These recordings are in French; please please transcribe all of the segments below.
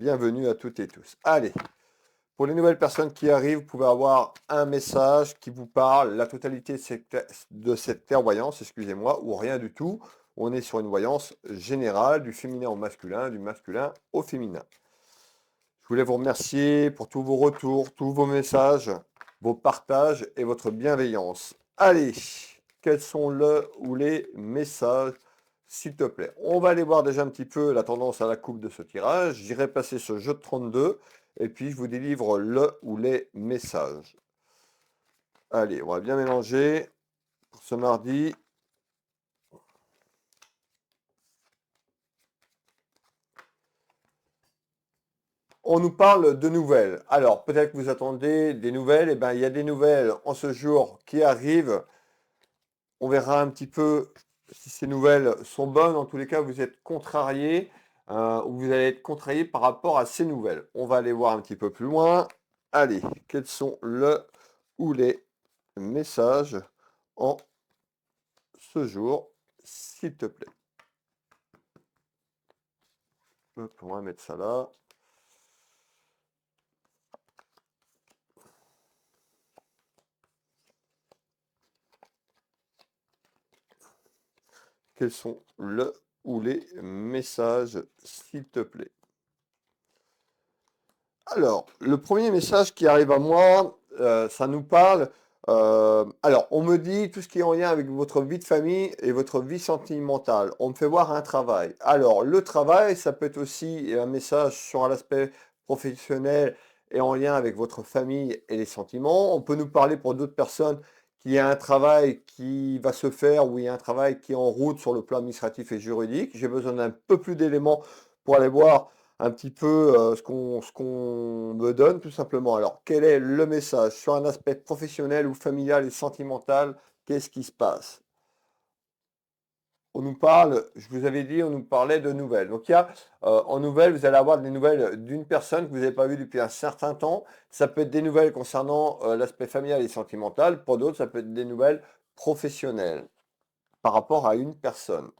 bienvenue à toutes et tous. Allez, pour les nouvelles personnes qui arrivent, vous pouvez avoir un message qui vous parle, la totalité de cette clairvoyance, excusez-moi, ou rien du tout. On est sur une voyance générale, du féminin au masculin, du masculin au féminin. Je voulais vous remercier pour tous vos retours, tous vos messages, vos partages et votre bienveillance. Allez, quels sont le ou les messages, s'il te plaît? On va aller voir déjà un petit peu la tendance à la coupe de ce tirage. J'irai passer ce jeu de 32 et puis je vous délivre le ou les messages. Allez, on va bien mélanger pour ce mardi. On nous parle de nouvelles. Alors, peut-être que vous attendez des nouvelles. Eh bien, il y a des nouvelles en ce jour qui arrivent. On verra un petit peu si ces nouvelles sont bonnes. En tous les cas, vous êtes contrarié ou vous allez être contrarié par rapport à ces nouvelles. On va aller voir un petit peu plus loin. Allez, quels sont le ou les messages en ce jour, s'il te plaît? Hop, on va mettre ça là. Quels sont le ou les messages, s'il te plaît? Alors, le premier message qui arrive à moi, ça nous parle. Alors, on me dit tout ce qui est en lien avec votre vie de famille et votre vie sentimentale. On me fait voir un travail. Alors, le travail, ça peut être aussi un message sur l'aspect professionnel et en lien avec votre famille et les sentiments. On peut nous parler pour d'autres personnes qu'il y a un travail qui va se faire ou il y a un travail qui est en route sur le plan administratif et juridique. J'ai besoin d'un peu plus d'éléments pour aller voir un petit peu ce qu'on me donne, tout simplement. Alors, quel est le message sur un aspect professionnel ou familial et sentimental? Qu'est-ce qui se passe? On nous parle, je vous avais dit, on nous parlait de nouvelles. Donc, il y a en nouvelles, vous allez avoir des nouvelles d'une personne que vous n'avez pas vue depuis un certain temps. Ça peut être des nouvelles concernant l'aspect familial et sentimental. Pour d'autres, ça peut être des nouvelles professionnelles par rapport à une personne.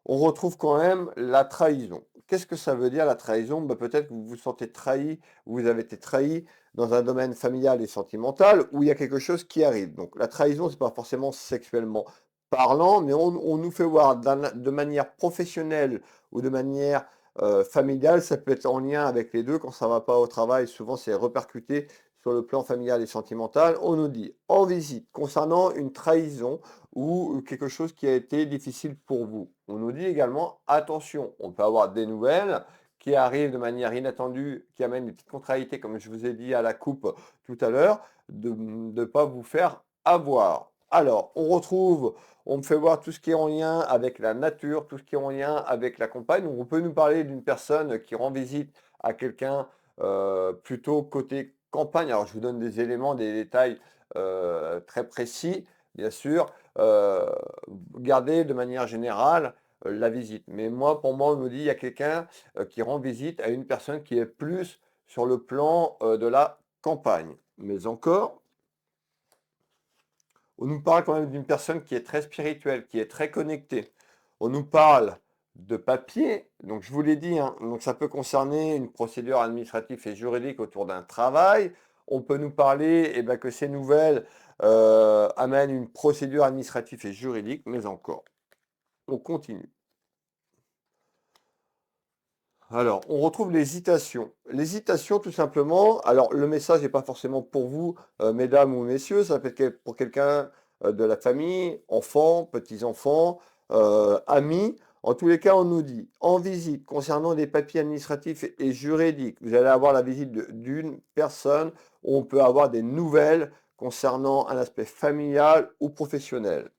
On retrouve quand même la trahison. Qu'est-ce que ça veut dire la trahison? Peut-être que vous vous sentez trahi, ou vous avez été trahi dans un domaine familial et sentimental où il y a quelque chose qui arrive. Donc la trahison, c'est pas forcément sexuellement parlant, mais on nous fait voir de manière professionnelle ou de manière familiale, ça peut être en lien avec les deux. Quand ça va pas au travail, souvent c'est répercuté sur le plan familial et sentimental. On nous dit en visite concernant une trahison ou quelque chose qui a été difficile pour vous. On nous dit également, attention, on peut avoir des nouvelles qui arrivent de manière inattendue, qui amènent des petites contrariétés, comme je vous ai dit à la coupe tout à l'heure, de ne pas vous faire avoir. Alors, on me fait voir tout ce qui est en lien avec la nature, tout ce qui est en lien avec la campagne. Donc, on peut nous parler d'une personne qui rend visite à quelqu'un plutôt côté campagne. Alors, je vous donne des éléments, des détails très précis, bien sûr. Garder de manière générale la visite. Mais moi, pour moi, on me dit, il y a quelqu'un qui rend visite à une personne qui est plus sur le plan de la campagne. Mais encore, on nous parle quand même d'une personne qui est très spirituelle, qui est très connectée. On nous parle de papier, donc je vous l'ai dit, hein, donc ça peut concerner une procédure administrative et juridique autour d'un travail. On peut nous parler que ces nouvelles amènent une procédure administrative et juridique, mais encore. On continue. Alors, on retrouve l'hésitation. L'hésitation, tout simplement, alors le message n'est pas forcément pour vous, mesdames ou messieurs, ça peut être pour quelqu'un de la famille, enfants, petits-enfants, amis. En tous les cas, on nous dit, en visite, concernant des papiers administratifs et juridiques, vous allez avoir la visite d'une personne où on peut avoir des nouvelles concernant un aspect familial ou professionnel.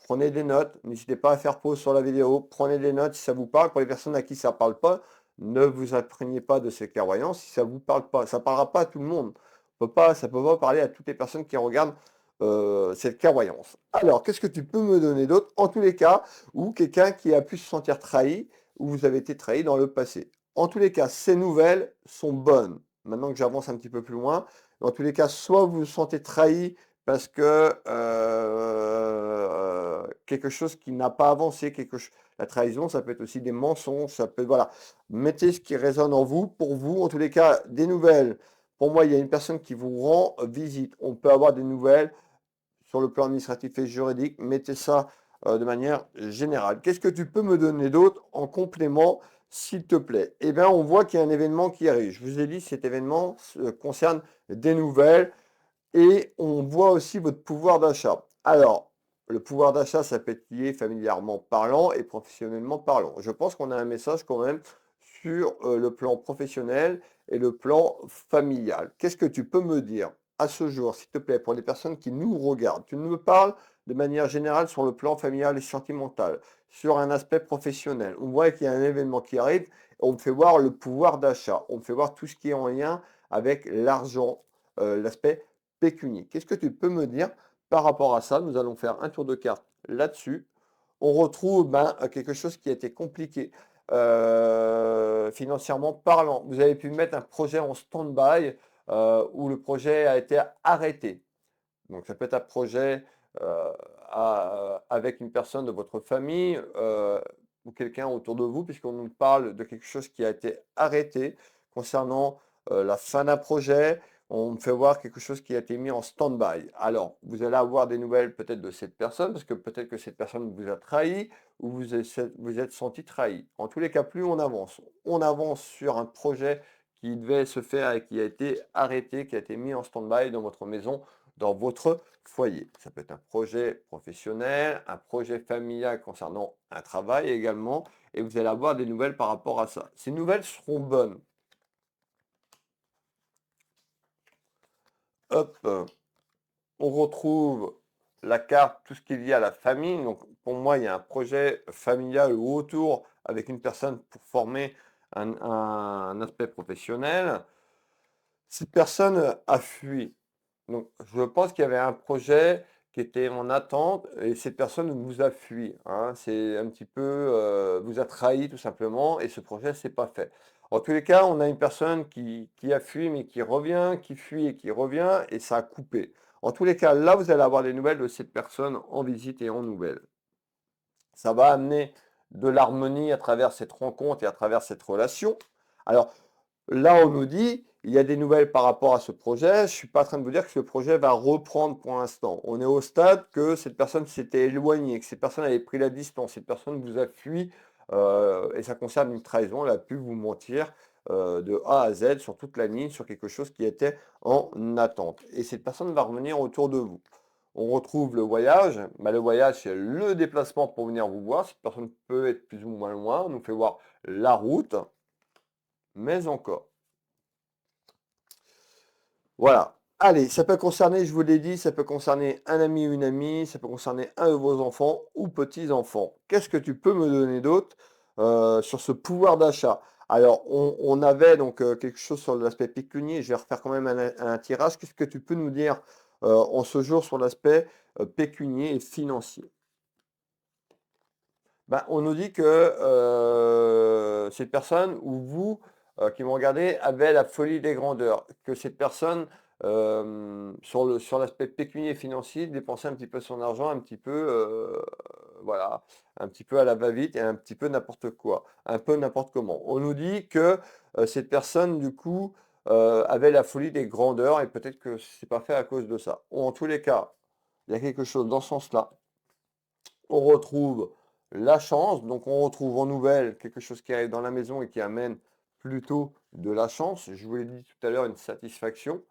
Prenez des notes, n'hésitez pas à faire pause sur la vidéo, prenez des notes si ça vous parle. Pour les personnes à qui ça ne parle pas, ne vous imprégnez pas de ces clairvoyances si ça ne vous parle pas. Ça ne parlera pas à tout le monde. Ça ne peut pas parler à toutes les personnes qui regardent cette clairvoyance. Alors, qu'est-ce que tu peux me donner d'autre? En tous les cas, ou quelqu'un qui a pu se sentir trahi, ou vous avez été trahi dans le passé. En tous les cas, ces nouvelles sont bonnes. Maintenant que j'avance un petit peu plus loin, dans tous les cas, soit vous vous sentez trahi parce que quelque chose qui n'a pas avancé, La trahison, ça peut être aussi des mensonges, ça peut, voilà. Mettez ce qui résonne en vous, pour vous, en tous les cas, des nouvelles. Pour moi, il y a une personne qui vous rend visite. On peut avoir des nouvelles sur le plan administratif et juridique. Mettez ça de manière générale. Qu'est-ce que tu peux me donner d'autre en complément, s'il te plaît? Eh bien, on voit qu'il y a un événement qui arrive. Je vous ai dit, cet événement concerne des nouvelles et on voit aussi votre pouvoir d'achat. Alors, le pouvoir d'achat, ça peut être lié familièrement parlant et professionnellement parlant. Je pense qu'on a un message quand même sur le plan professionnel et le plan familial. Qu'est-ce que tu peux me dire à ce jour, s'il te plaît, pour les personnes qui nous regardent? Tu me parles de manière générale sur le plan familial et sentimental, sur un aspect professionnel. On voit qu'il y a un événement qui arrive, on me fait voir le pouvoir d'achat, on me fait voir tout ce qui est en lien avec l'argent, l'aspect pécunier. Qu'est-ce que tu peux me dire par rapport à ça? Nous allons faire un tour de carte là-dessus. On retrouve quelque chose qui a été compliqué financièrement parlant. Vous avez pu mettre un projet en stand-by où le projet a été arrêté. Donc ça peut être un projet avec une personne de votre famille ou quelqu'un autour de vous, puisqu'on nous parle de quelque chose qui a été arrêté concernant la fin d'un projet. On me fait voir quelque chose qui a été mis en stand-by. Alors, vous allez avoir des nouvelles peut-être de cette personne, parce que peut-être que cette personne vous a trahi ou vous êtes senti trahi. En tous les cas, plus on avance sur un projet qui devait se faire et qui a été arrêté, qui a été mis en stand-by dans votre maison, dans votre foyer. Ça peut être un projet professionnel, un projet familial concernant un travail également, et vous allez avoir des nouvelles par rapport à ça. Ces nouvelles seront bonnes. Hop, on retrouve la carte, tout ce qui est lié à la famille. Donc pour moi, il y a un projet familial ou autour avec une personne pour former un aspect professionnel. Cette personne a fui. Donc, je pense qu'il y avait un projet qui était en attente et cette personne vous a fui, hein. C'est un petit peu, vous a trahi tout simplement et ce projet s'est pas fait. En tous les cas, on a une personne qui a fui mais qui revient, qui fuit et qui revient et ça a coupé. En tous les cas, là, vous allez avoir des nouvelles de cette personne en visite et en nouvelles. Ça va amener de l'harmonie à travers cette rencontre et à travers cette relation. Alors, là, on nous dit, il y a des nouvelles par rapport à ce projet. Je ne suis pas en train de vous dire que ce projet va reprendre pour l'instant. On est au stade que cette personne s'était éloignée, que cette personne avait pris la distance, cette personne vous a fui, et ça concerne une trahison. Elle a pu vous mentir de A à Z sur toute la ligne, sur quelque chose qui était en attente. Et cette personne va revenir autour de vous. On retrouve le voyage. Le voyage, c'est le déplacement pour venir vous voir. Cette personne peut être plus ou moins loin. On nous fait voir la route, mais encore. Voilà. Allez, ça peut concerner, je vous l'ai dit, ça peut concerner un ami ou une amie, ça peut concerner un de vos enfants ou petits-enfants. Qu'est-ce que tu peux me donner d'autre sur ce pouvoir d'achat? Alors, on avait donc quelque chose sur l'aspect pécunier. Je vais refaire quand même un tirage. Qu'est-ce que tu peux nous dire en ce jour sur l'aspect pécunier et financier? Ben, on nous dit que cette personne ou vous qui me regardez avez la folie des grandeurs, que cette personne sur l'aspect pécunier et financier dépensait un petit peu son argent, un petit peu voilà, un petit peu à la va-vite et un petit peu n'importe quoi, un peu n'importe comment. On nous dit que cette personne du coup avait la folie des grandeurs et peut-être que c'est pas fait à cause de ça. Ou en tous les cas, il y a quelque chose dans ce sens-là. On retrouve la chance, donc on retrouve en nouvelle quelque chose qui arrive dans la maison et qui amène plutôt de la chance. Je vous l'ai dit tout à l'heure, une satisfaction.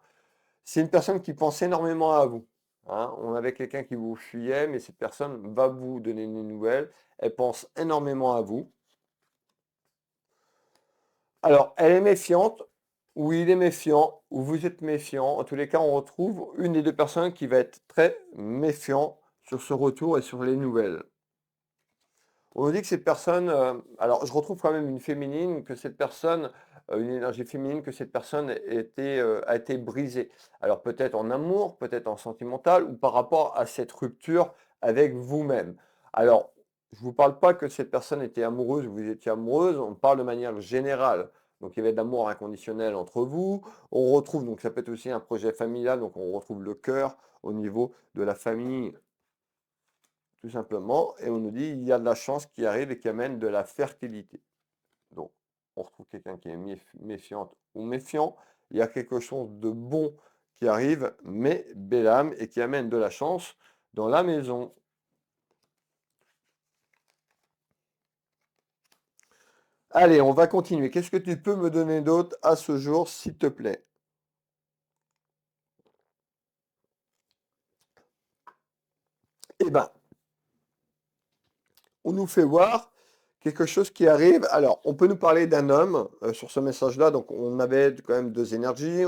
C'est une personne qui pense énormément à vous, hein. On avait quelqu'un qui vous fuyait, mais cette personne va vous donner une nouvelle. Elle pense énormément à vous. Alors, elle est méfiante, ou il est méfiant, ou vous êtes méfiant. En tous les cas, on retrouve une des deux personnes qui va être très méfiant sur ce retour et sur les nouvelles. On nous dit que cette personne, alors je retrouve quand même une féminine, que cette personne, une énergie féminine, que cette personne a été brisée. Alors peut-être en amour, peut-être en sentimental, ou par rapport à cette rupture avec vous-même. Alors, je ne vous parle pas que cette personne était amoureuse ou vous étiez amoureuse, on parle de manière générale. Donc il y avait de l'amour inconditionnel entre vous. On retrouve, donc ça peut être aussi un projet familial, donc on retrouve le cœur au niveau de la famille tout simplement, et on nous dit il y a de la chance qui arrive et qui amène de la fertilité. Donc, on retrouve quelqu'un qui est méfiante ou méfiant. Il y a quelque chose de bon qui arrive, mais belle âme, et qui amène de la chance dans la maison. Allez, on va continuer. Qu'est-ce que tu peux me donner d'autre à ce jour, s'il te plaît? Eh ben, on nous fait voir quelque chose qui arrive. Alors, on peut nous parler d'un homme sur ce message-là. Donc, on avait quand même deux énergies.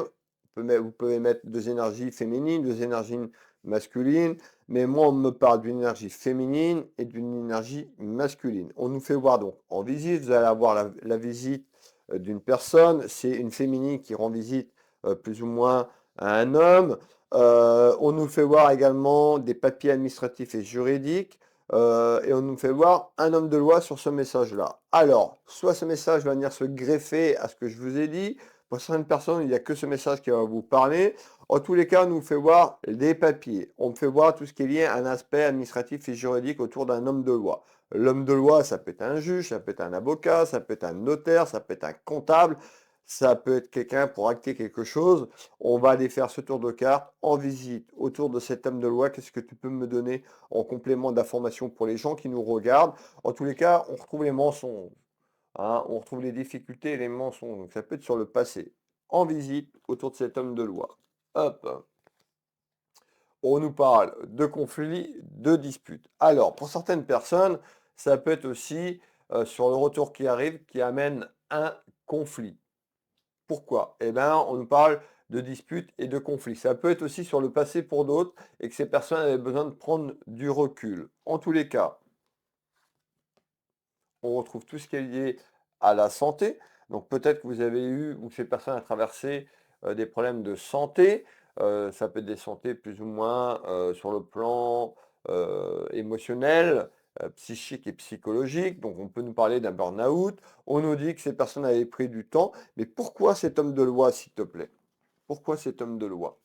Vous pouvez mettre deux énergies féminines, deux énergies masculines. Mais moi, on me parle d'une énergie féminine et d'une énergie masculine. On nous fait voir donc en visite. Vous allez avoir la visite d'une personne. C'est une féminine qui rend visite plus ou moins à un homme. On nous fait voir également des papiers administratifs et juridiques. Et on nous fait voir un homme de loi sur ce message-là. Alors, soit ce message va venir se greffer à ce que je vous ai dit. Pour certaines personnes, il n'y a que ce message qui va vous parler. En tous les cas, on nous fait voir des papiers. On me fait voir tout ce qui est lié à un aspect administratif et juridique autour d'un homme de loi. L'homme de loi, ça peut être un juge, ça peut être un avocat, ça peut être un notaire, ça peut être un comptable, ça peut être quelqu'un pour acter quelque chose. On va aller faire ce tour de carte en visite autour de cet homme de loi. Qu'est-ce que tu peux me donner en complément d'information pour les gens qui nous regardent? En tous les cas, on retrouve les mensonges, hein, on retrouve les difficultés et les mensonges. Donc ça peut être sur le passé. En visite autour de cet homme de loi. Hop. On nous parle de conflits, de disputes. Alors, pour certaines personnes, ça peut être aussi sur le retour qui arrive qui amène un conflit. Pourquoi? Eh bien, on nous parle de disputes et de conflits. Ça peut être aussi sur le passé pour d'autres et que ces personnes avaient besoin de prendre du recul. En tous les cas, on retrouve tout ce qui est lié à la santé. Donc peut-être que vous avez eu ou que ces personnes ont traversé des problèmes de santé. Ça peut être des santé plus ou moins sur le plan émotionnel, psychique et psychologique. Donc on peut nous parler d'un burn-out. On nous dit que ces personnes avaient pris du temps. Mais pourquoi cet homme de loi, s'il te plaît? Pourquoi cet homme de loi?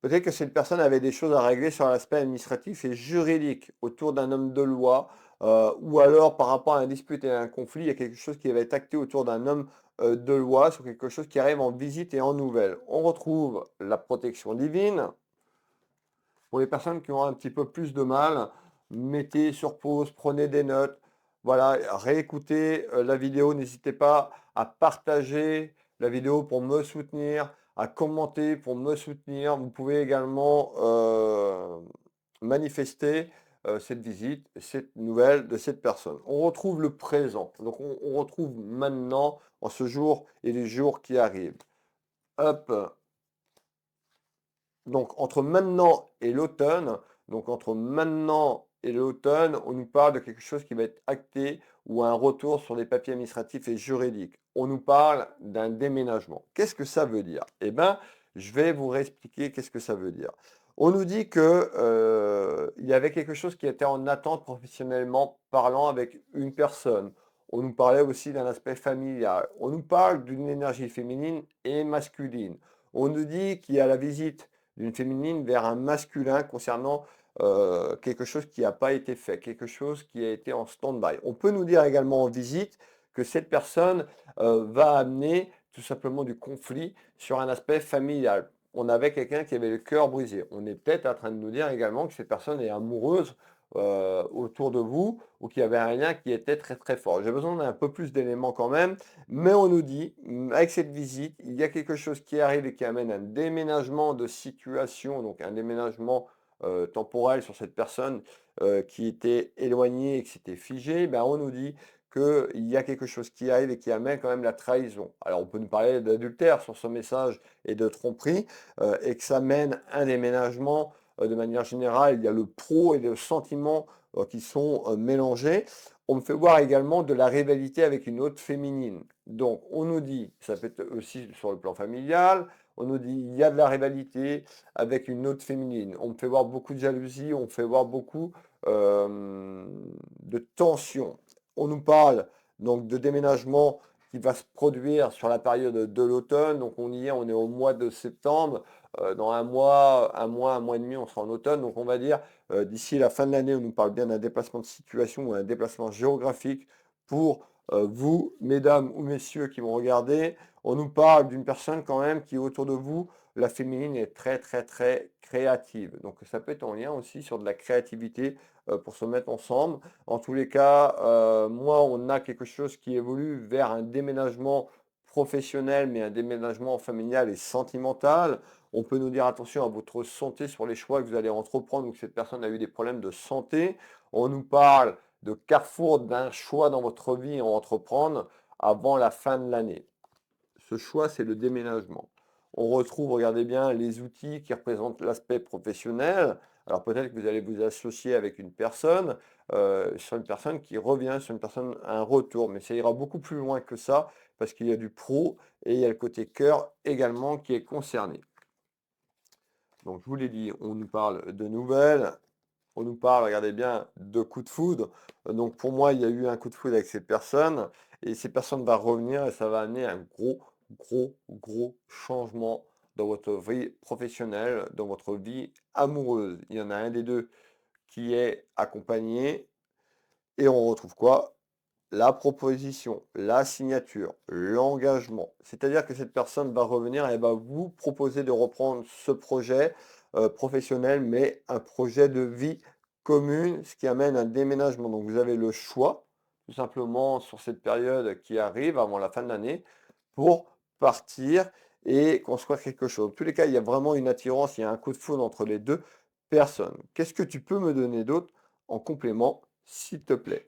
Peut-être que cette personne avait des choses à régler sur l'aspect administratif et juridique autour d'un homme de loi, ou alors par rapport à un dispute et à un conflit, il y a quelque chose qui va être acté autour d'un homme de loi, sur quelque chose qui arrive en visite et en nouvelle. On retrouve la protection divine. Pour les personnes qui ont un petit peu plus de mal, mettez sur pause, prenez des notes. Voilà, réécoutez la vidéo. N'hésitez pas à partager la vidéo pour me soutenir, à commenter pour me soutenir. Vous pouvez également manifester cette visite, cette nouvelle de cette personne. On retrouve le présent. Donc on retrouve maintenant, en ce jour et les jours qui arrivent. Hop, donc entre maintenant et l'automne, on nous parle de quelque chose qui va être acté ou un retour sur les papiers administratifs et juridiques. On nous parle d'un déménagement. Qu'est-ce que ça veut dire? Eh bien, je vais vous réexpliquer qu'est-ce que ça veut dire. On nous dit que il y avait quelque chose qui était en attente professionnellement parlant avec une personne. On nous parlait aussi d'un aspect familial. On nous parle d'une énergie féminine et masculine. On nous dit qu'il y a la visite d'une féminine vers un masculin concernant quelque chose qui n'a pas été fait, quelque chose qui a été en stand-by. On peut nous dire également en visite que cette personne va amener tout simplement du conflit sur un aspect familial. On avait quelqu'un qui avait le cœur brisé. On est peut-être en train de nous dire également que cette personne est amoureuse autour de vous ou qu'il y avait un lien qui était très très fort. J'ai besoin d'un peu plus d'éléments quand même, mais on nous dit, avec cette visite, il y a quelque chose qui arrive et qui amène un déménagement de situation, donc un déménagement temporel sur cette personne qui était éloignée et qui s'était figée. Ben, on nous dit qu'il y a quelque chose qui arrive et qui amène quand même la trahison. Alors on peut nous parler d'adultère sur ce message et de tromperie, et que ça mène un déménagement de manière générale. Il y a le pro et le sentiment qui sont mélangés. On me fait voir également de la rivalité avec une autre féminine. Donc, on nous dit, ça peut être aussi sur le plan familial, on nous dit, il y a de la rivalité avec une autre féminine. On me fait voir beaucoup de jalousie, on me fait voir beaucoup de tension. On nous parle donc de déménagement qui va se produire sur la période de l'automne. Donc, on y est, on est au mois de septembre. dans un mois et demi, on sera en automne. Donc on va dire, d'ici la fin de l'année, on nous parle bien d'un déplacement de situation ou un déplacement géographique pour vous, mesdames ou messieurs qui vont regarder. On nous parle d'une personne quand même qui, autour de vous, la féminine est très, très, très créative. Donc ça peut être en lien aussi sur de la créativité pour se mettre ensemble. En tous les cas, moi, on a quelque chose qui évolue vers un déménagement professionnel, mais un déménagement familial et sentimental. On peut nous dire attention à votre santé sur les choix que vous allez entreprendre ou que cette personne a eu des problèmes de santé. On nous parle de carrefour d'un choix dans votre vie à entreprendre avant la fin de l'année. Ce choix, c'est le déménagement. On retrouve, regardez bien, les outils qui représentent l'aspect professionnel. Alors peut-être que vous allez vous associer avec une personne, sur une personne qui revient, sur une personne, un retour. Mais ça ira beaucoup plus loin que ça, parce qu'il y a du pro et il y a le côté cœur également qui est concerné. Donc je vous l'ai dit, on nous parle de nouvelles, on nous parle, regardez bien, de coups de foudre. Donc pour moi, il y a eu un coup de foudre avec ces personnes, et ces personnes vont revenir et ça va amener un gros changement dans votre vie professionnelle, dans votre vie amoureuse. Il y en a un des deux qui est accompagné, et on retrouve quoi? La proposition, la signature, l'engagement. C'est-à-dire que cette personne va revenir et elle va vous proposer de reprendre ce projet professionnel, mais un projet de vie commune, ce qui amène un déménagement. Donc vous avez le choix, tout simplement, sur cette période qui arrive avant la fin de l'année, pour partir et construire quelque chose. En tous les cas, il y a vraiment une attirance, il y a un coup de foudre entre les deux personnes. Qu'est-ce que tu peux me donner d'autre en complément, s'il te plaît?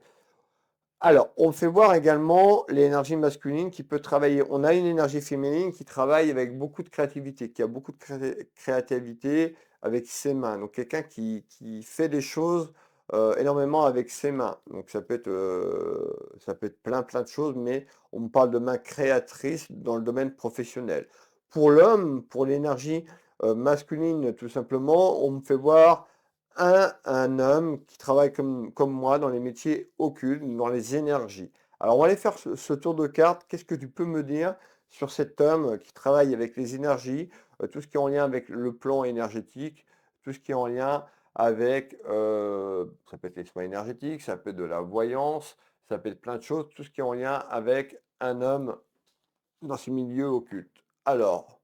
Alors, on fait voir également l'énergie masculine qui peut travailler. On a une énergie féminine qui travaille avec beaucoup de créativité, qui a beaucoup de créativité avec ses mains. Donc, quelqu'un qui fait des choses énormément avec ses mains. Donc, ça peut être plein de choses, mais on me parle de mains créatrices dans le domaine professionnel. Pour l'homme, pour l'énergie masculine, tout simplement, on me fait voir un homme qui travaille comme moi dans les métiers occultes, dans les énergies. Alors, on va aller faire ce tour de carte. Qu'est-ce que tu peux me dire sur cet homme qui travaille avec les énergies, tout ce qui est en lien avec le plan énergétique, tout ce qui est en lien avec, ça peut être les soins énergétiques, ça peut être de la voyance, ça peut être plein de choses, tout ce qui est en lien avec un homme dans ces milieux occultes. Alors,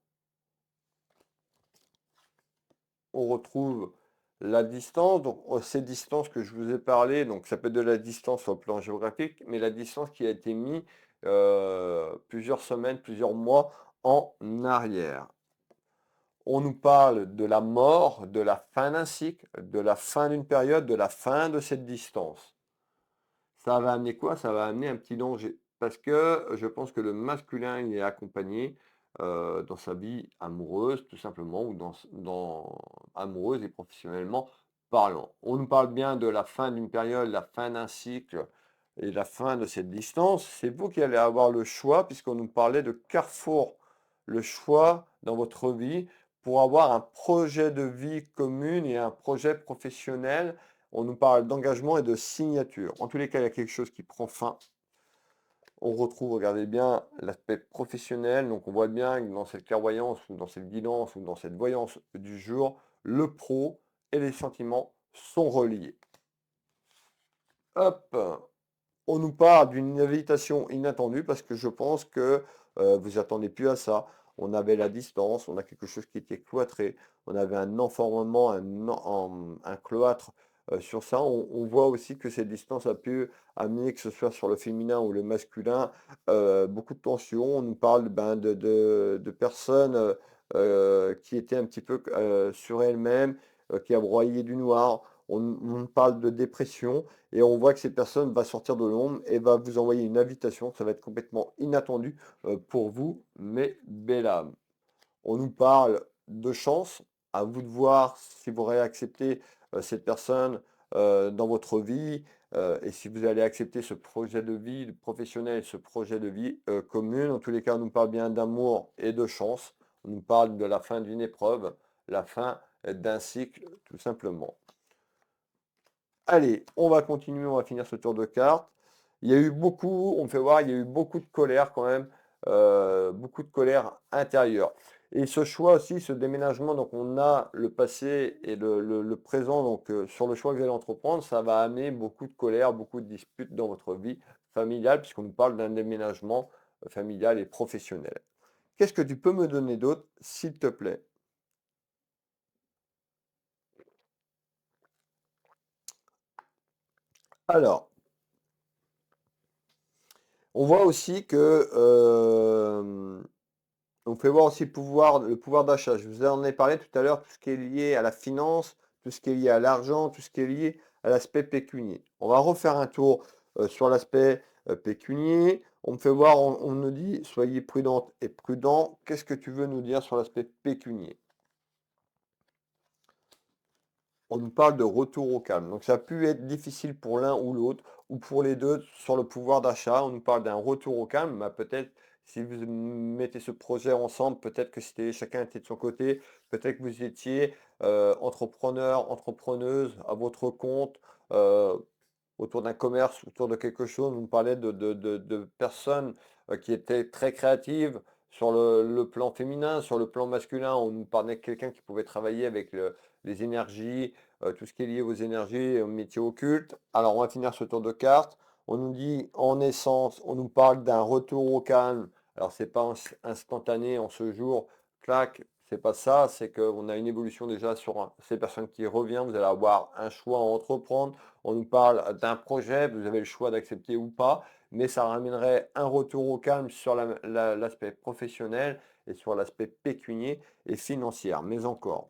on retrouve la distance, donc ces distances que je vous ai parlé, donc ça peut être de la distance au plan géographique, mais la distance qui a été mise plusieurs semaines, plusieurs mois en arrière. On nous parle de la mort, de la fin d'un cycle, de la fin d'une période, de la fin de cette distance. Ça va amener quoi? Ça va amener un petit danger. Parce que je pense que le masculin, il est accompagné dans sa vie amoureuse, tout simplement, ou amoureuse et professionnellement parlant. On nous parle bien de la fin d'une période, la fin d'un cycle et la fin de cette distance. C'est vous qui allez avoir le choix, puisqu'on nous parlait de carrefour, le choix dans votre vie pour avoir un projet de vie commune et un projet professionnel. On nous parle d'engagement et de signature. En tous les cas, il y a quelque chose qui prend fin. On retrouve, regardez bien, l'aspect professionnel. Donc, on voit bien que dans cette clairvoyance ou dans cette guidance ou dans cette voyance du jour, le pro et les sentiments sont reliés. Hop, on nous parle d'une invitation inattendue parce que je pense que vous attendez plus à ça. On avait la distance, on a quelque chose qui était cloîtré, on avait un enfermement, un cloître sur ça. On voit aussi que cette distance a pu amener, que ce soit sur le féminin ou le masculin, beaucoup de tensions. On nous parle de personnes qui étaient un petit peu sur elles-mêmes, qui a broyé du noir. On parle de dépression. Et on voit que cette personne va sortir de l'ombre et va vous envoyer une invitation. Ça va être complètement inattendu pour vous, mes belles âmes. On nous parle de chance. À vous de voir si vous allez accepter cette personne dans votre vie et si vous allez accepter ce projet de vie professionnel, ce projet de vie commune. En tous les cas, on nous parle bien d'amour et de chance. On nous parle de la fin d'une épreuve, la fin d'un cycle, tout simplement. Allez, on va continuer, on va finir ce tour de cartes. Il y a eu beaucoup, on me fait voir, il y a eu beaucoup de colère quand même, beaucoup de colère intérieure. Et ce choix aussi, ce déménagement, donc on a le passé et le présent, donc sur le choix que vous allez entreprendre, ça va amener beaucoup de colère, beaucoup de disputes dans votre vie familiale, puisqu'on nous parle d'un déménagement familial et professionnel. Qu'est-ce que tu peux me donner d'autre, s'il te plaît? Alors, on voit aussi que on peut voir aussi le pouvoir d'achat. Je vous en ai parlé tout à l'heure, tout ce qui est lié à la finance, tout ce qui est lié à l'argent, tout ce qui est lié à l'aspect pécunier. On va refaire un tour sur l'aspect pécunier. On me fait voir, on nous dit, soyez prudente et prudent. Qu'est-ce que tu veux nous dire sur l'aspect pécunier? On nous parle de retour au calme. Donc ça a pu être difficile pour l'un ou l'autre, ou pour les deux sur le pouvoir d'achat. On nous parle d'un retour au calme. Bah, peut-être si vous mettez ce projet ensemble, peut-être que c'était chacun était de son côté, peut-être que vous étiez entrepreneur, entrepreneuse à votre compte, euh, autour d'un commerce, autour de quelque chose. On nous parlait de personnes qui étaient très créatives sur le plan féminin, sur le plan masculin. On nous parlait de quelqu'un qui pouvait travailler avec les énergies, tout ce qui est lié aux énergies, aux métiers occultes. Alors, on va finir ce tour de cartes. On nous dit, en essence, on nous parle d'un retour au calme. Alors, c'est pas instantané en ce jour, clac, c'est pas ça. C'est qu'on a une évolution déjà sur ces personnes qui revient. Vous allez avoir un choix à entreprendre. On nous parle d'un projet, vous avez le choix d'accepter ou pas, mais ça ramènerait un retour au calme sur l'aspect professionnel et sur l'aspect pécunier et financier. Mais encore,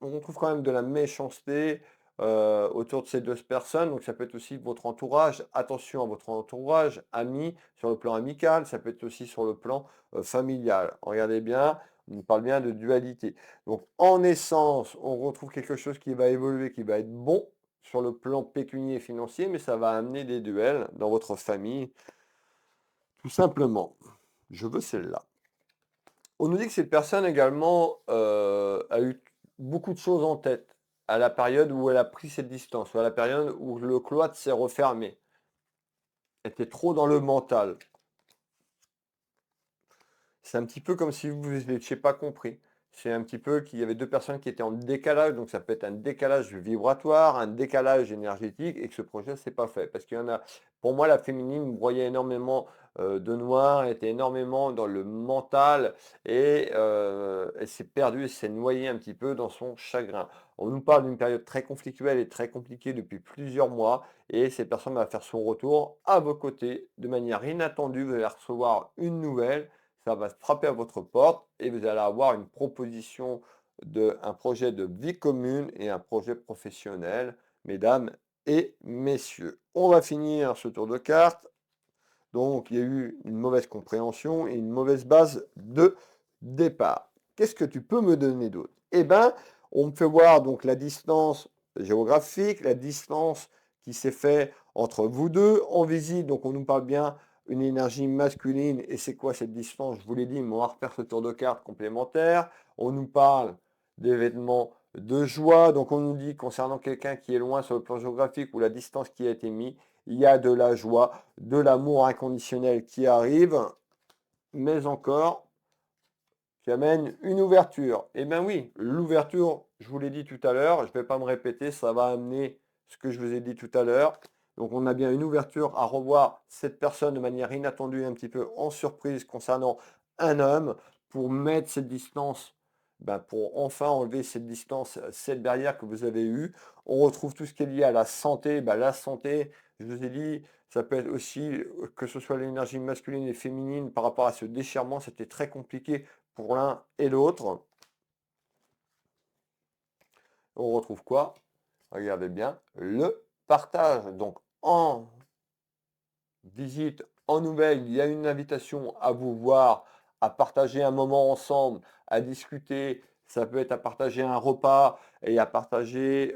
on retrouve quand même de la méchanceté autour de ces deux personnes. Donc ça peut être aussi votre entourage. Attention à votre entourage, amis, sur le plan amical. Ça peut être aussi sur le plan familial. Regardez bien, on parle bien de dualité. Donc en essence, on retrouve quelque chose qui va évoluer, qui va être bon sur le plan pécunier et financier, mais ça va amener des duels dans votre famille, tout simplement. Je veux celle-là. On nous dit que cette personne également a eu beaucoup de choses en tête à la période où elle a pris cette distance, ou à la période où le cloître s'est refermé. Elle était trop dans le mental. C'est un petit peu comme si vous n'étiez pas compris. C'est un petit peu qu'il y avait deux personnes qui étaient en décalage, donc ça peut être un décalage vibratoire, un décalage énergétique, et que ce projet s'est pas fait. Parce qu'il y en a, pour moi, la féminine broyait énormément de noir, était énormément dans le mental, et elle s'est perdue, elle s'est noyée un petit peu dans son chagrin. On nous parle d'une période très conflictuelle et très compliquée depuis plusieurs mois, et cette personne va faire son retour à vos côtés de manière inattendue. Vous allez recevoir une nouvelle, ça va frapper à votre porte et vous allez avoir une proposition un projet de vie commune et un projet professionnel, mesdames et messieurs. On va finir ce tour de cartes. Donc, il y a eu une mauvaise compréhension et une mauvaise base de départ. Qu'est-ce que tu peux me donner d'autre? Eh bien, on me fait voir donc la distance géographique, la distance qui s'est faite entre vous deux en visite. Donc, on nous parle bien une énergie masculine. Et c'est quoi cette distance? Je vous l'ai dit, mais on va refaire ce tour de carte complémentaire. On nous parle d'événements de joie. Donc, on nous dit concernant quelqu'un qui est loin sur le plan géographique ou la distance qui a été mise, il y a de la joie, de l'amour inconditionnel qui arrive, mais encore qui amène une ouverture. Eh bien oui, l'ouverture, je vous l'ai dit tout à l'heure, je ne vais pas me répéter, ça va amener ce que je vous ai dit tout à l'heure. Donc on a bien une ouverture à revoir cette personne de manière inattendue, un petit peu en surprise concernant un homme, pour mettre cette distance, ben pour enfin enlever cette distance, cette barrière que vous avez eue. On retrouve tout ce qui est lié à la santé. Ben la santé, je vous ai dit, ça peut être aussi que ce soit l'énergie masculine et féminine par rapport à ce déchirement, c'était très compliqué pour l'un et l'autre. On retrouve quoi? Regardez bien, le partage. Donc en visite, en nouvelle, il y a une invitation à vous voir, à partager un moment ensemble, à discuter. Ça peut être à partager un repas et à partager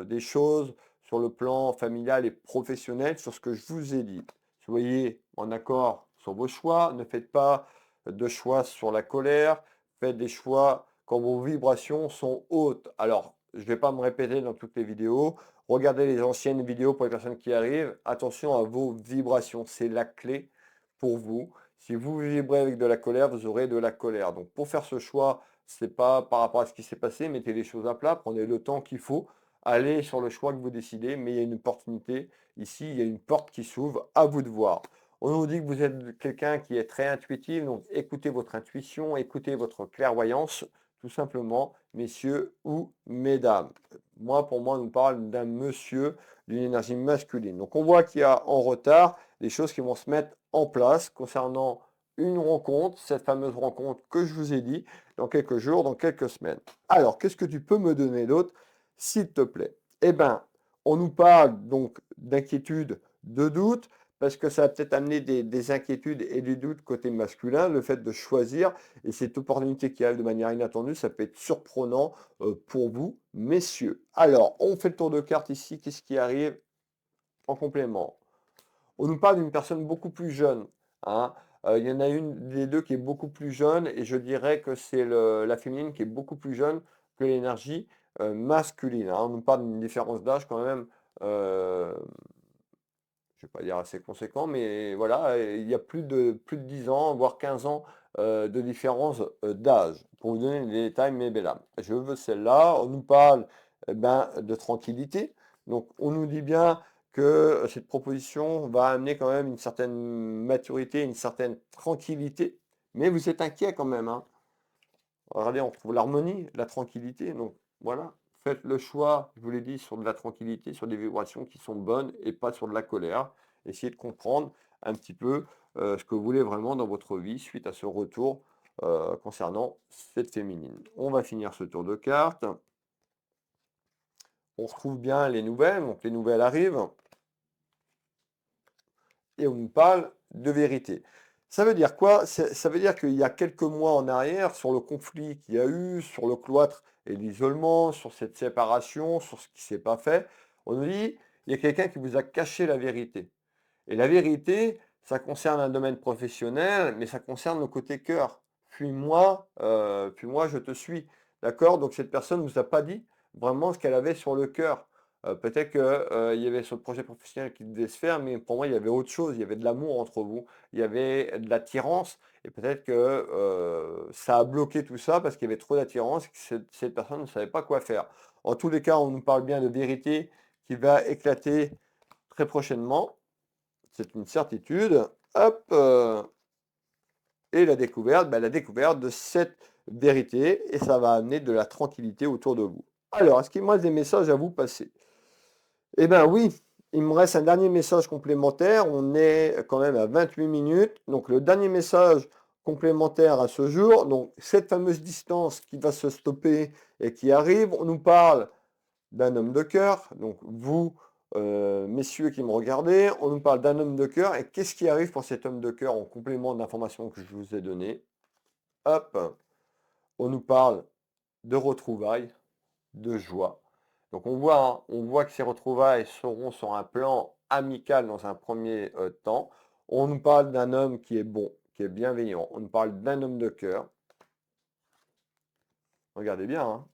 des choses sur le plan familial et professionnel, sur ce que je vous ai dit. Soyez en accord sur vos choix. Ne faites pas de choix sur la colère. Faites des choix quand vos vibrations sont hautes. Alors, je ne vais pas me répéter dans toutes les vidéos. Regardez les anciennes vidéos pour les personnes qui arrivent. Attention à vos vibrations, c'est la clé pour vous. Si vous vibrez avec de la colère, vous aurez de la colère. Donc pour faire ce choix, c'est pas par rapport à ce qui s'est passé, mettez les choses à plat, prenez le temps qu'il faut, allez sur le choix que vous décidez, mais il y a une opportunité ici, il y a une porte qui s'ouvre, à vous de voir. On nous dit que vous êtes quelqu'un qui est très intuitif, donc écoutez votre intuition, écoutez votre clairvoyance, tout simplement, messieurs ou mesdames. Moi, pour moi, on nous parle d'un monsieur, d'une énergie masculine. Donc on voit qu'il y a en retard des choses qui vont se mettre en place concernant une rencontre, cette fameuse rencontre que je vous ai dit, dans quelques jours, dans quelques semaines. Alors, qu'est-ce que tu peux me donner d'autre, s'il te plaît? Eh bien, on nous parle donc d'inquiétude, de doute, parce que ça va peut-être amener des inquiétudes et des doutes côté masculin, le fait de choisir, et cette opportunité qui arrive de manière inattendue, ça peut être surprenant pour vous, messieurs. Alors, on fait le tour de carte ici, qu'est-ce qui arrive en complément? On nous parle d'une personne beaucoup plus jeune, hein. Il y en a une des deux qui est beaucoup plus jeune et je dirais que c'est la féminine qui est beaucoup plus jeune que l'énergie masculine, hein. On nous parle d'une différence d'âge quand même, je ne vais pas dire assez conséquent, mais voilà, il y a plus de 10 ans, voire 15 ans de différence d'âge. Pour vous donner les détails, mes belles âmes. Je veux celle-là. On nous parle ben, de tranquillité. Donc, on nous dit bien que cette proposition va amener quand même une certaine maturité, une certaine tranquillité. Mais vous êtes inquiet quand même, hein. Regardez, on retrouve l'harmonie, la tranquillité. Donc voilà, faites le choix, je vous l'ai dit, sur de la tranquillité, sur des vibrations qui sont bonnes et pas sur de la colère. Essayez de comprendre un petit peu ce que vous voulez vraiment dans votre vie suite à ce retour concernant cette féminine. On va finir ce tour de cartes. On retrouve bien les nouvelles, donc les nouvelles arrivent et on nous parle de vérité. Ça veut dire quoi? Ça veut dire qu'il y a quelques mois en arrière, sur le conflit qu'il y a eu, sur le cloître et l'isolement, sur cette séparation, sur ce qui ne s'est pas fait, on nous dit, il y a quelqu'un qui vous a caché la vérité. Et la vérité, ça concerne un domaine professionnel, mais ça concerne le côté cœur. Puis moi, je te suis. D'accord? Donc cette personne ne vous a pas dit vraiment ce qu'elle avait sur le cœur. Peut-être qu'il y avait ce projet professionnel qui devait se faire, mais pour moi, il y avait autre chose. Il y avait de l'amour entre vous. Il y avait de l'attirance. Et peut-être que ça a bloqué tout ça parce qu'il y avait trop d'attirance et que cette personne ne savait pas quoi faire. En tous les cas, on nous parle bien de vérité qui va éclater très prochainement. C'est une certitude. Hop, et la découverte de cette vérité, et ça va amener de la tranquillité autour de vous. Alors, est-ce qu'il me reste des messages à vous passer? Eh bien oui, il me reste un dernier message complémentaire. On est quand même à 28 minutes. Donc le dernier message complémentaire à ce jour, donc cette fameuse distance qui va se stopper et qui arrive, on nous parle d'un homme de cœur. Donc vous, messieurs qui me regardez, on nous parle d'un homme de cœur. Et qu'est-ce qui arrive pour cet homme de cœur en complément de l'information que je vous ai donnée? Hop, on nous parle de retrouvailles, de joie. Donc on voit que ces retrouvailles seront sur un plan amical dans un premier temps. On nous parle d'un homme qui est bon, qui est bienveillant. On nous parle d'un homme de cœur. Regardez bien, hein.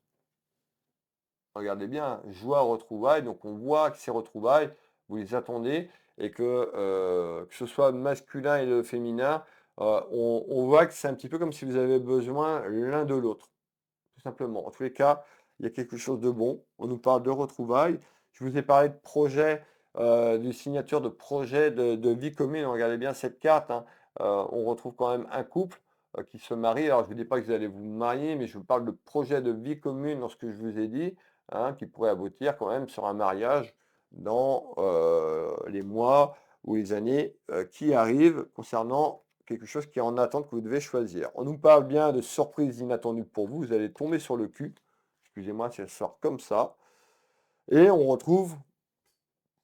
Regardez bien, joie, retrouvailles. Donc on voit que ces retrouvailles, vous les attendez et que ce soit masculin et le féminin, on voit que c'est un petit peu comme si vous avez besoin l'un de l'autre, tout simplement. En tous les cas, il y a quelque chose de bon. On nous parle de retrouvailles. Je vous ai parlé de projet, de signature de projet de vie commune. Regardez bien cette carte, hein. On retrouve quand même un couple qui se marie. Alors, je ne vous dis pas que vous allez vous marier, mais je vous parle de projet de vie commune dans ce que je vous ai dit, hein, qui pourrait aboutir quand même sur un mariage dans les mois ou les années qui arrivent concernant quelque chose qui est en attente que vous devez choisir. On nous parle bien de surprises inattendues pour vous. Vous allez tomber sur le cul. Excusez-moi si elle sort comme ça. Et on retrouve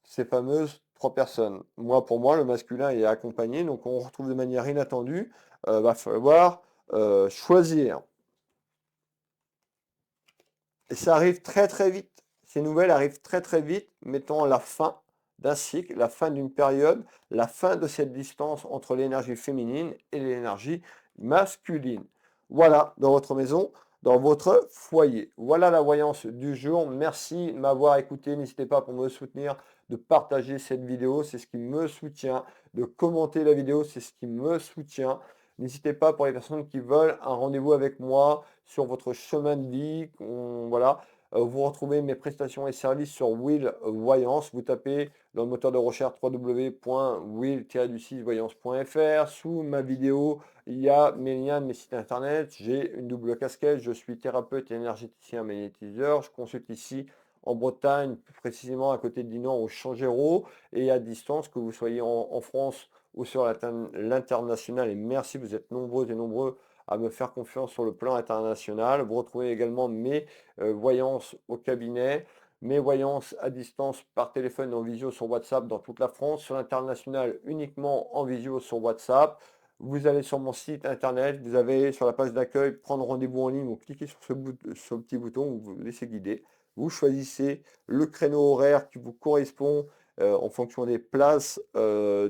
ces fameuses trois personnes. Moi, pour moi, le masculin est accompagné, donc on retrouve de manière inattendue. Va falloir choisir. Et ça arrive très très vite. Ces nouvelles arrivent très très vite, mettant la fin d'un cycle, la fin d'une période, la fin de cette distance entre l'énergie féminine et l'énergie masculine. Voilà, dans votre maison, dans votre foyer. Voilà la voyance du jour. Merci de m'avoir écouté. N'hésitez pas pour me soutenir de partager cette vidéo. C'est ce qui me soutient de commenter la vidéo, c'est ce qui me soutient. N'hésitez pas pour les personnes qui veulent un rendez-vous avec moi sur votre chemin de vie. Voilà, vous retrouvez mes prestations et services sur Will Voyance. Vous tapez dans le moteur de recherche www.will-voyance.fr. Sous ma vidéo, il y a mes liens de mes sites internet. J'ai une double casquette. Je suis thérapeute et énergéticien magnétiseur. Je consulte ici en Bretagne, plus précisément à côté de Dinan, au Changéro, et à distance, que vous soyez en France ou sur l'international. Et merci, vous êtes nombreux et nombreux à me faire confiance sur le plan international. Vous retrouvez également mes voyances au cabinet, mes voyances à distance par téléphone en visio sur WhatsApp dans toute la France, sur l'international uniquement en visio sur WhatsApp. Vous allez sur mon site internet, vous avez sur la page d'accueil prendre rendez-vous en ligne, vous cliquez sur ce petit bouton, vous vous laissez guider. Vous choisissez le créneau horaire qui vous correspond en fonction des places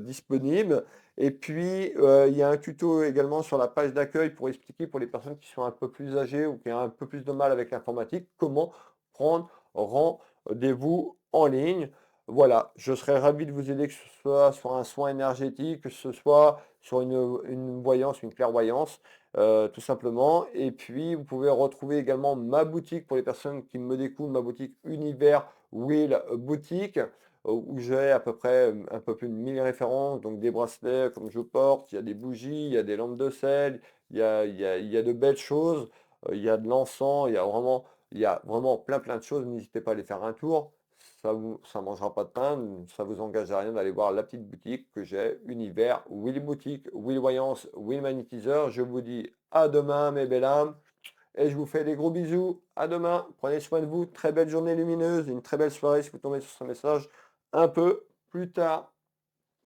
disponibles. Et puis, il y a un tuto également sur la page d'accueil pour expliquer pour les personnes qui sont un peu plus âgées ou qui ont un peu plus de mal avec l'informatique, comment prendre rendez-vous en ligne. Voilà, je serais ravi de vous aider, que ce soit sur un soin énergétique, que ce soit sur une voyance, une clairvoyance, tout simplement. Et puis, vous pouvez retrouver également ma boutique pour les personnes qui me découvrent, ma boutique Univers Will Boutique, où j'ai à peu près un peu plus de 1000 références, donc des bracelets comme je porte, il y a des bougies, il y a des lampes de sel, il y a de belles choses, il y a de l'encens, il y a vraiment plein de choses. N'hésitez pas à aller faire un tour. Ça mangera pas de pain, ça vous engage à rien d'aller voir la petite boutique que j'ai, Univers, Will Boutique, Will Voyance, Will Magnétiseur. Je vous dis à demain, mes belles âmes, et je vous fais des gros bisous. À demain, prenez soin de vous, très belle journée lumineuse, une très belle soirée si vous tombez sur ce message un peu plus tard.